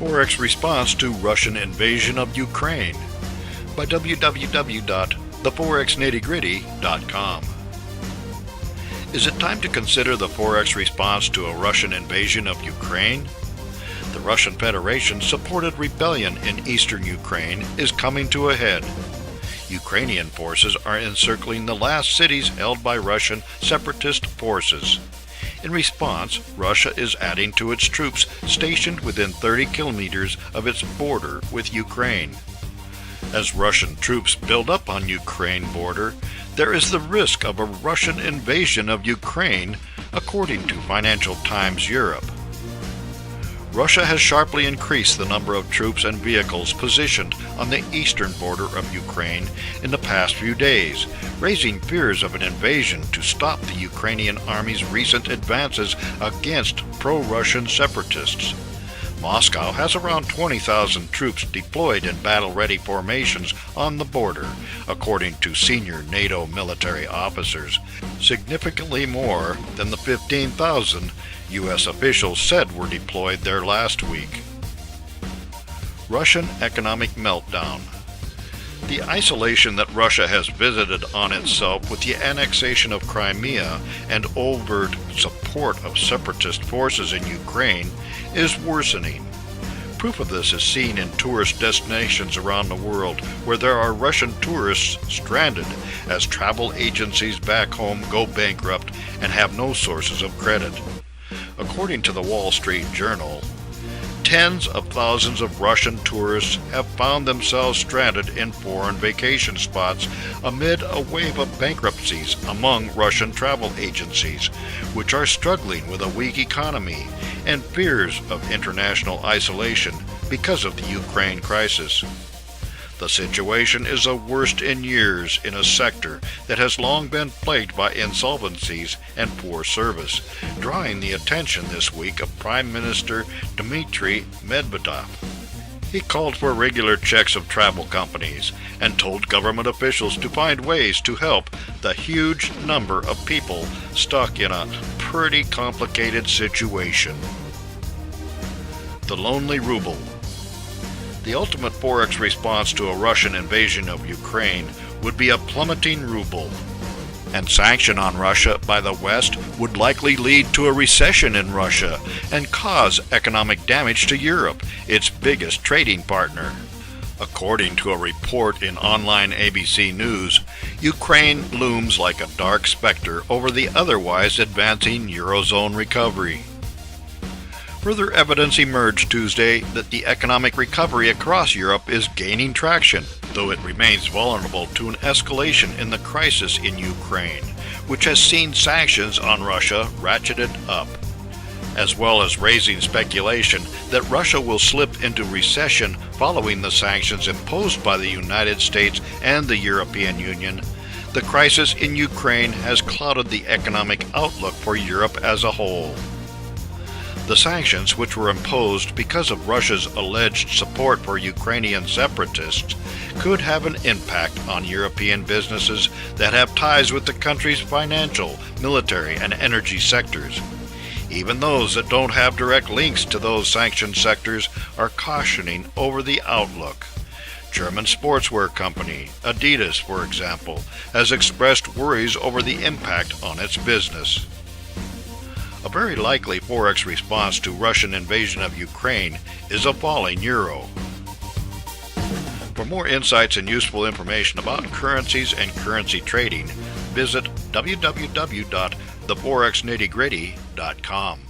Forex response to Russian invasion of Ukraine by www.theforexnittygritty.com. Is it time to consider the Forex response to a Russian invasion of Ukraine? The Russian Federation-supported rebellion in eastern Ukraine is coming to a head. Ukrainian forces are encircling the last cities held by Russian separatist forces. In response, Russia is adding to its troops stationed within 30 kilometers of its border with Ukraine. As Russian troops build up on Ukraine border, there is the risk of a Russian invasion of Ukraine, according to Financial Times Europe. Russia has sharply increased the number of troops and vehicles positioned on the eastern border of Ukraine in the past few days, raising fears of an invasion to stop the Ukrainian army's recent advances against pro-Russian separatists. Moscow has around 20,000 troops deployed in battle-ready formations on the border, according to senior NATO military officers, significantly more than the 15,000 U.S. officials said were deployed there last week. Russian economic meltdown. The isolation that Russia has visited on itself with the annexation of Crimea and overt support of separatist forces in Ukraine is worsening. Proof of this is seen in tourist destinations around the world where there are Russian tourists stranded as travel agencies back home go bankrupt and have no sources of credit. According to the Wall Street Journal, tens of thousands of Russian tourists have found themselves stranded in foreign vacation spots amid a wave of bankruptcies among Russian travel agencies, which are struggling with a weak economy and fears of international isolation because of the Ukraine crisis. The situation is the worst in years in a sector that has long been plagued by insolvencies and poor service, drawing the attention this week of Prime Minister Dmitry Medvedev. He called for regular checks of travel companies and told government officials to find ways to help the huge number of people stuck in a pretty complicated situation. The lonely ruble. The ultimate Forex response to a Russian invasion of Ukraine would be a plummeting ruble, and sanction on Russia by the West would likely lead to a recession in Russia and cause economic damage to Europe, its biggest trading partner. According to a report in online ABC News, Ukraine looms like a dark specter over the otherwise advancing Eurozone recovery. Further evidence emerged Tuesday that the economic recovery across Europe is gaining traction, though it remains vulnerable to an escalation in the crisis in Ukraine, which has seen sanctions on Russia ratcheted up, as well as raising speculation that Russia will slip into recession following the sanctions imposed by the United States and the European Union. The crisis in Ukraine has clouded the economic outlook for Europe as a whole. The sanctions, which were imposed because of Russia's alleged support for Ukrainian separatists, could have an impact on European businesses that have ties with the country's financial, military, and energy sectors. Even those that don't have direct links to those sanctioned sectors are cautioning over the outlook. German sportswear company Adidas, for example, has expressed worries over the impact on its business. A very likely Forex response to Russian invasion of Ukraine is a falling euro. For more insights and useful information about currencies and currency trading, visit www.theforexnittygritty.com.